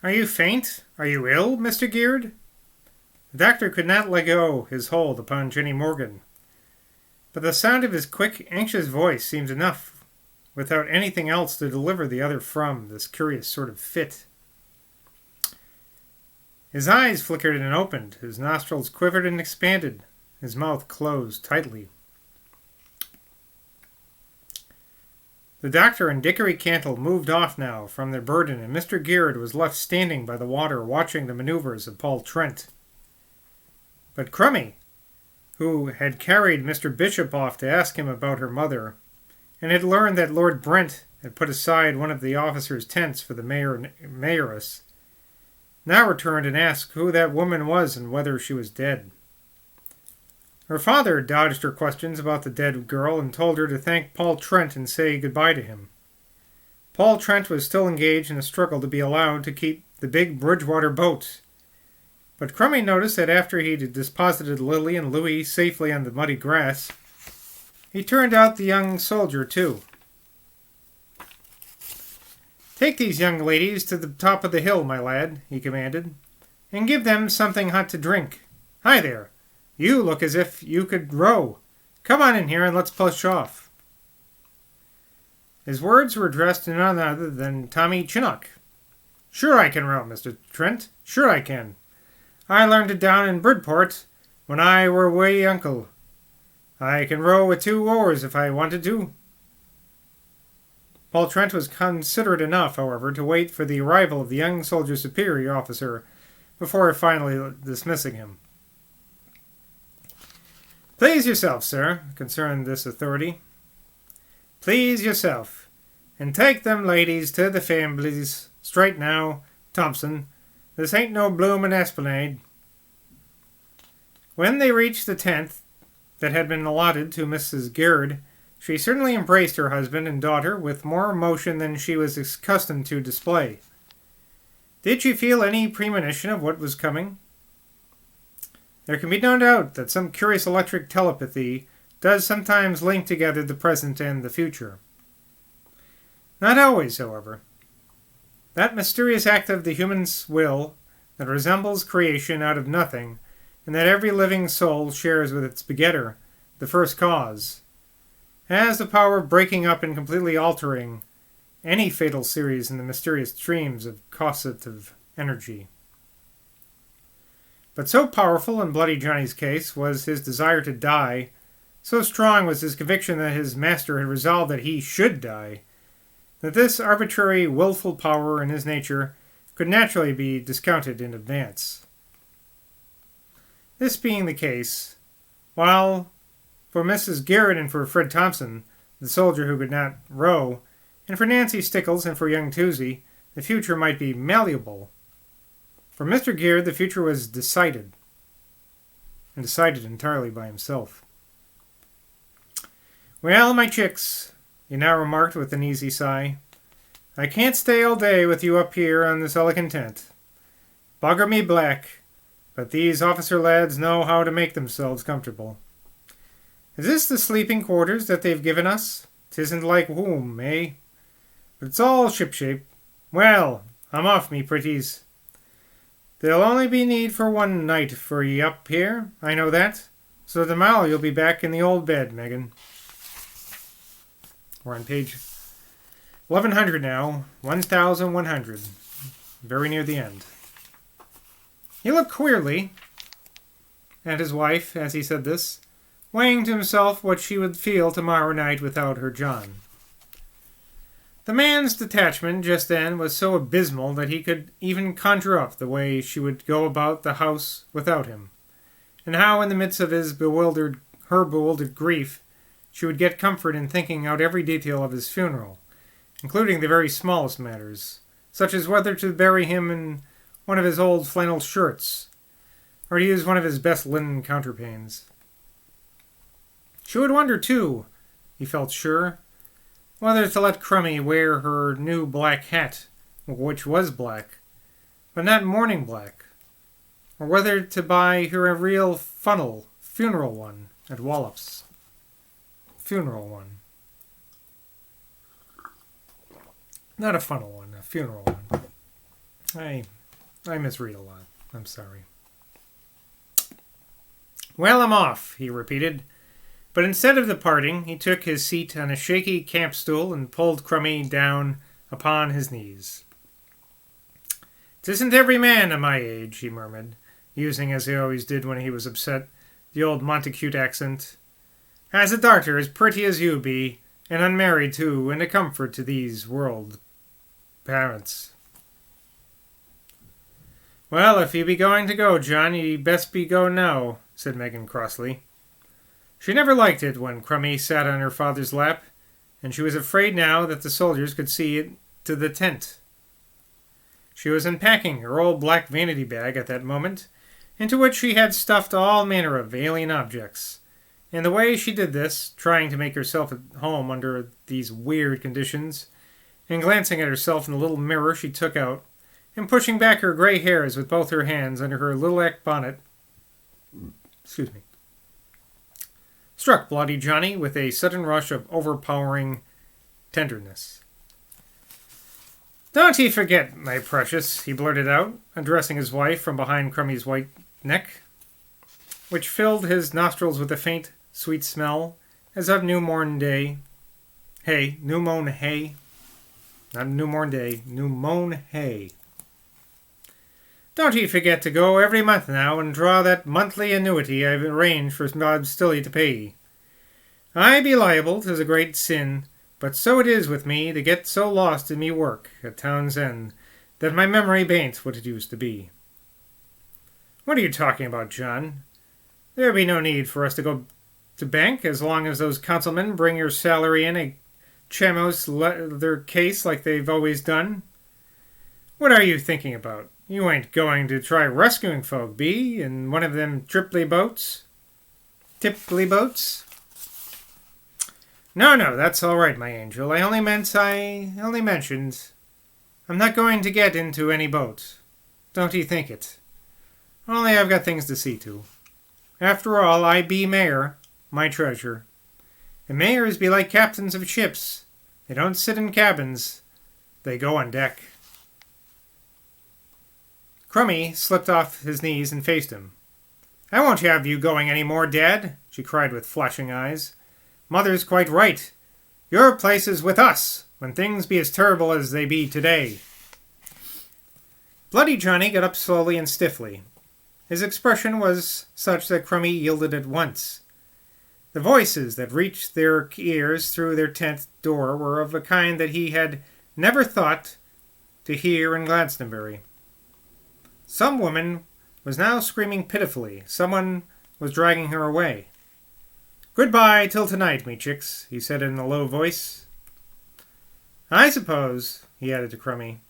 Are you faint? Are you ill, Mr. Geard? The doctor could not let go his hold upon Jenny Morgan, but the sound of his quick, anxious voice seemed enough, without anything else, to deliver the other from this curious sort of fit. His eyes flickered and opened, his nostrils quivered and expanded, his mouth closed tightly. The doctor and Dickory Cantle moved off now from their burden, and Mr. Geard was left standing by the water watching the maneuvers of Paul Trent. But Crummy, who had carried Mr. Bishop off to ask him about her mother, and had learned that Lord Brent had put aside one of the officers' tents for the mayoress, now returned and asked who that woman was and whether she was dead. Her father dodged her questions about the dead girl and told her to thank Paul Trent and say goodbye to him. Paul Trent was still engaged in a struggle to be allowed to keep the big Bridgewater boat, but Crummy noticed that after he'd deposited Lily and Louis safely on the muddy grass, he turned out the young soldier too. "Take these young ladies to the top of the hill, my lad," he commanded, "and give them something hot to drink. Hi there! You look as if you could row. Come on in here and let's push off." His words were addressed to none other than Tommy Chinook. "Sure I can row, Mr. Trent. Sure I can. I learned it down in Bridport when I were way uncle. I can row with 2 oars if I wanted to." Paul Trent was considerate enough, however, to wait for the arrival of the young soldier superior officer before finally dismissing him. "Please yourself, sir," concerned this authority. "Please yourself, and take them ladies to the families straight now, Thompson. This ain't no bloomin' esplanade." When they reached the tent that had been allotted to Mrs. Geard, she certainly embraced her husband and daughter with more emotion than she was accustomed to display. Did she feel any premonition of what was coming? There can be no doubt that some curious electric telepathy does sometimes link together the present and the future. Not always, however. That mysterious act of the human's will that resembles creation out of nothing, and that every living soul shares with its begetter, the first cause, has the power of breaking up and completely altering any fatal series in the mysterious streams of causative energy. But so powerful in Bloody Johnny's case was his desire to die, so strong was his conviction that his master had resolved that he should die, that this arbitrary, willful power in his nature could naturally be discounted in advance. This being the case, while for Mrs. Garrett and for Fred Thompson, the soldier who could not row, and for Nancy Stickles and for young Toosey, the future might be malleable, for Mr. Geard the future was decided, and decided entirely by himself. "Well, my chicks," he now remarked with an easy sigh, "I can't stay all day with you up here on this elegant tent. Bugger me black, but these officer lads know how to make themselves comfortable. Is this the sleeping quarters that they've given us? 'Tisn't like whom, eh? But it's all shipshape. Well, I'm off, me pretties. There'll only be need for 1 night for ye up here, I know that. So tomorrow you'll be back in the old bed, Megan." We're on page 1100 now, 1100, very near the end. He looked queerly at his wife as he said this, weighing to himself what she would feel tomorrow night without her John. The man's detachment just then was so abysmal that he could even conjure up the way she would go about the house without him, and how in the midst of her bewildered grief, she would get comfort in thinking out every detail of his funeral, including the very smallest matters, such as whether to bury him in one of his old flannel shirts, or to use one of his best linen counterpanes. She would wonder, too, he felt sure, whether to let Crummy wear her new black hat, which was black, but not mourning black, or whether to buy her a real funeral one, at Wallop's. Funeral one. Not a funnel one, a funeral one. I misread a lot. I'm sorry. Well, I'm off, he repeated. But instead of departing, he took his seat on a shaky camp stool and pulled Crummy down upon his knees. "'Tisn't every man of my age," he murmured, using, as he always did when he was upset, the old Montacute accent, "has a darter as pretty as you be, and unmarried too, and a comfort to these world parents." "Well, if you be going to go, John, ye best be go now," said Megan crossly. She never liked it when Crummy sat on her father's lap, and she was afraid now that the soldiers could see it to the tent. She was unpacking her old black vanity bag at that moment, into which she had stuffed all manner of alien objects. And the way she did this, trying to make herself at home under these weird conditions, and glancing at herself in the little mirror she took out, and pushing back her gray hairs with both her hands under her lilac bonnet, struck Bloody Johnny with a sudden rush of overpowering tenderness. "Don't ye forget, my precious," he blurted out, addressing his wife from behind Crummy's white neck, which filled his nostrils with a faint, sweet smell, as of new-mown hay. New-mown hay. Not new-mown day, new-mown hay. "Don't ye forget to go every month now and draw that monthly annuity I've arranged for Bob Stilly to pay. I be liable, 'tis a great sin, but so it is with me to get so lost in me work at town's end that my memory bain't what it used to be." "What are you talking about, John? There be no need for us to go to bank as long as those councilmen bring your salary in a Chamos leather case like they've always done. What are you thinking about? You ain't going to try rescuing folk, be, in one of them Tipley boats? No, that's all right, my angel. I only mentioned. I'm not going to get into any boat. Don't ye think it. Only I've got things to see to. After all, I be mayor, my treasure. And mayors be like captains of ships. They don't sit in cabins. They go on deck." Crummy slipped off his knees and faced him. "I won't have you going any more, Dad," she cried with flashing eyes. "Mother's quite right. Your place is with us, when things be as terrible as they be today." Bloody Johnny got up slowly and stiffly. His expression was such that Crummy yielded at once. The voices that reached their ears through their tent door were of a kind that he had never thought to hear in Glastonbury. Some woman was now screaming pitifully. Someone was dragging her away. "Goodbye till tonight, me chicks," he said in a low voice. "I suppose," he added to Crummy,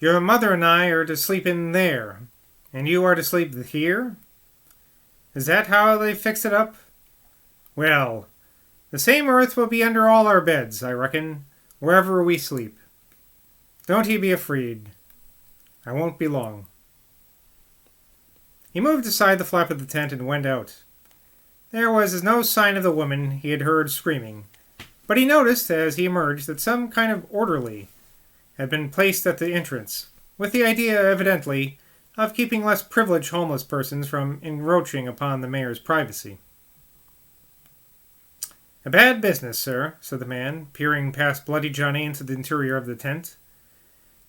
"your mother and I are to sleep in there, and you are to sleep here? Is that how they fixed it up? Well, the same earth will be under all our beds, I reckon, wherever we sleep. Don't ye be afraid. I won't be long." He moved aside the flap of the tent and went out. There was no sign of the woman he had heard screaming, but he noticed as he emerged that some kind of orderly had been placed at the entrance, with the idea, evidently, of keeping less privileged homeless persons from encroaching upon the mayor's privacy. "A bad business, sir," said the man, peering past Bloody Johnny into the interior of the tent.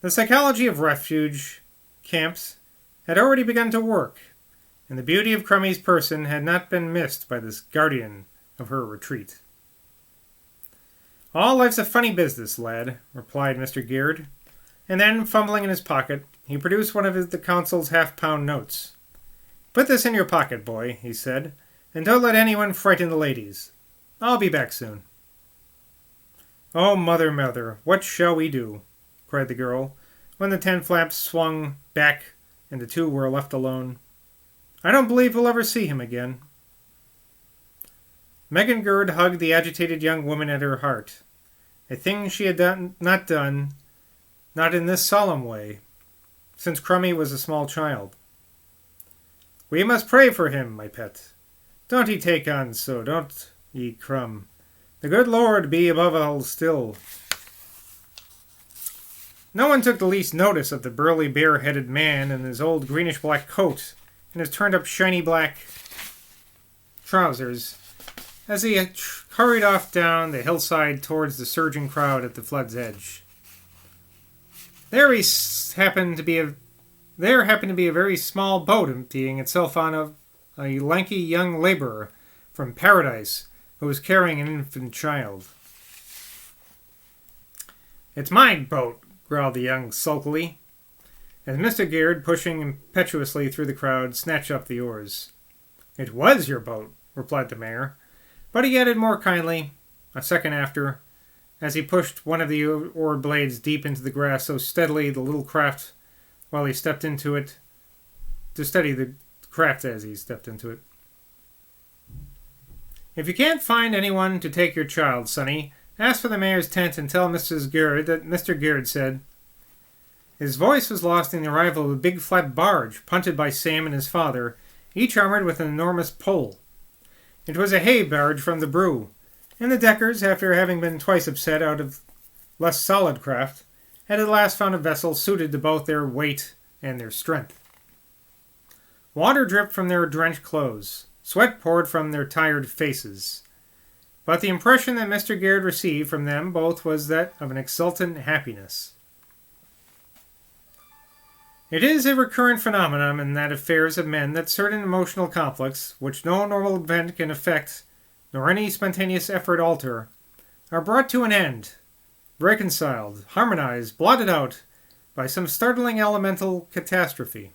The psychology of refuge camps had already begun to work, and the beauty of Crummy's person had not been missed by this guardian of her retreat. "All life's a funny business, lad," replied Mr. Geard, and then, fumbling in his pocket, he produced one of the council's half-pound notes. "Put this in your pocket, boy," he said, "and don't let anyone frighten the ladies. I'll be back soon." "Oh, mother, what shall we do?" cried the girl, when the tent flaps swung back and the two were left alone. "I don't believe we'll ever see him again." Megan Gerd hugged the agitated young woman at her heart, a thing she had not done, not in this solemn way, since Crummy was a small child. "We must pray for him, my pet. Don't ye take on so, don't ye, Crum. The good Lord be above all still." No one took the least notice of the burly, bare-headed man in his old greenish-black coat and his turned-up shiny black trousers as he hurried off down the hillside towards the surging crowd at the flood's edge. There happened to be a very small boat emptying itself on a lanky young laborer from Paradise who was carrying an infant child. "It's my boat," growled the young sulkily, as Mr. Geard, pushing impetuously through the crowd, snatched up the oars. "It was your boat," replied the mayor, but he added more kindly, a second after, as he pushed one of the oar blades deep into the grass so steadily the little craft while he stepped into it, to steady the craft as he stepped into it. "If you can't find anyone to take your child, Sonny, ask for the mayor's tent and tell Mrs. Geard that Mr. Geard said." His voice was lost in the arrival of a big flat barge, punted by Sam and his father, each armored with an enormous pole. It was a hay barge from the brew, and the Deckers, after having been twice upset out of less solid craft, had at last found a vessel suited to both their weight and their strength. Water dripped from their drenched clothes. Sweat poured from their tired faces. But the impression that Mr. Geard received from them both was that of an exultant happiness. It is a recurrent phenomenon in that affairs of men that certain emotional conflicts, which no normal event can affect, nor any spontaneous effort alter, are brought to an end, reconciled, harmonized, blotted out by some startling elemental catastrophe.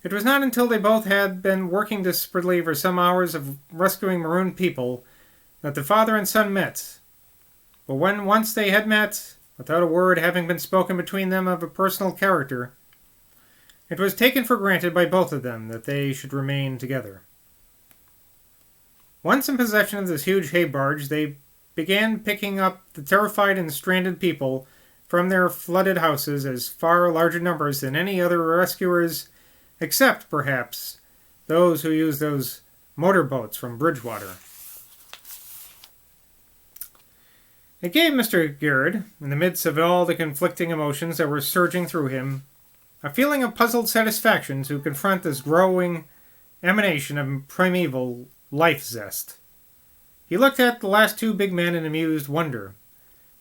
It was not until they both had been working desperately for some hours of rescuing marooned people that the father and son met. But when once they had met, without a word having been spoken between them of a personal character, it was taken for granted by both of them that they should remain together. Once in possession of this huge hay barge, they began picking up the terrified and stranded people from their flooded houses as far larger numbers than any other rescuers, except, perhaps, those who used those motorboats from Bridgewater. It gave Mr. Geard, in the midst of all the conflicting emotions that were surging through him, a feeling of puzzled satisfaction to confront this growing emanation of primeval life zest. He looked at the last two big men in amused wonder.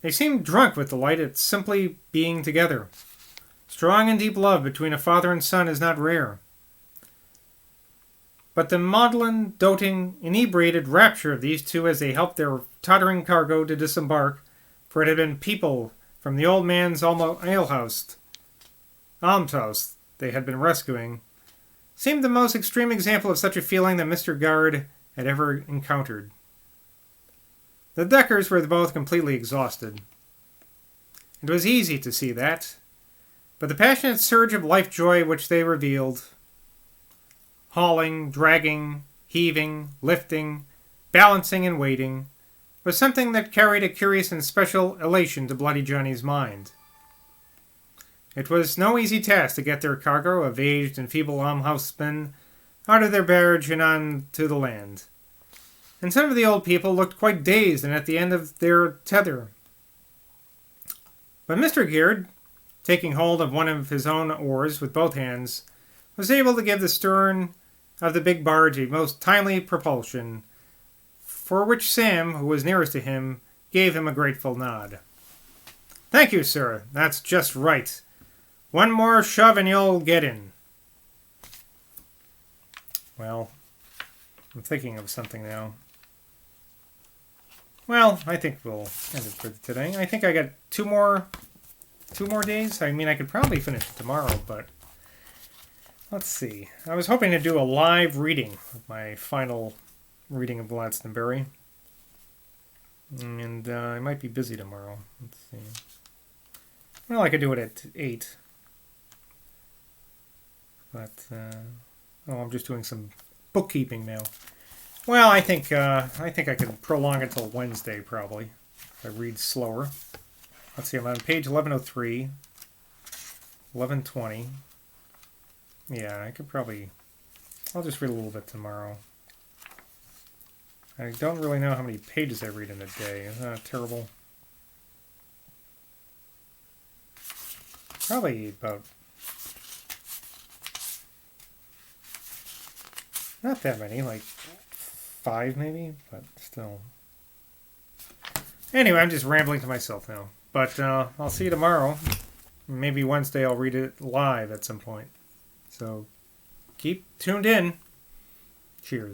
They seemed drunk with delight at simply being together. Strong and deep love between a father and son is not rare. But the maudlin, doting, inebriated rapture of these two as they helped their tottering cargo to disembark, for it had been people from the old man's almshouse they had been rescuing, seemed the most extreme example of such a feeling that Mr. Geard had ever encountered. The Deckers were both completely exhausted. It was easy to see that, but the passionate surge of life joy which they revealed, hauling, dragging, heaving, lifting, balancing, and waiting, was something that carried a curious and special elation to Bloody Johnny's mind. It was no easy task to get their cargo of aged and feeble almshousemen out of their barge and on to the land. And some of the old people looked quite dazed and at the end of their tether. But Mr. Geard, taking hold of one of his own oars with both hands, was able to give the stern of the big barge a most timely propulsion, for which Sam, who was nearest to him, gave him a grateful nod. "Thank you, sir. That's just right. One more shove and you'll get in." Well, I'm thinking of something now. Well, I think we'll end it for today. I think I got two more days. I mean, I could probably finish it tomorrow, but let's see. I was hoping to do a live reading of my final reading of Glastonbury. And I might be busy tomorrow. Let's see. Well, I could do it at 8. But, I'm just doing some bookkeeping now. Well, I think I could prolong it till Wednesday, probably, if I read slower. Let's see, I'm on page 1103, 1120. Yeah, I could probably... I'll just read a little bit tomorrow. I don't really know how many pages I read in a day. Isn't that terrible? Probably about... not that many, like 5 maybe, but still. Anyway, I'm just rambling to myself now. But I'll see you tomorrow. Maybe Wednesday I'll read it live at some point. So keep tuned in. Cheers.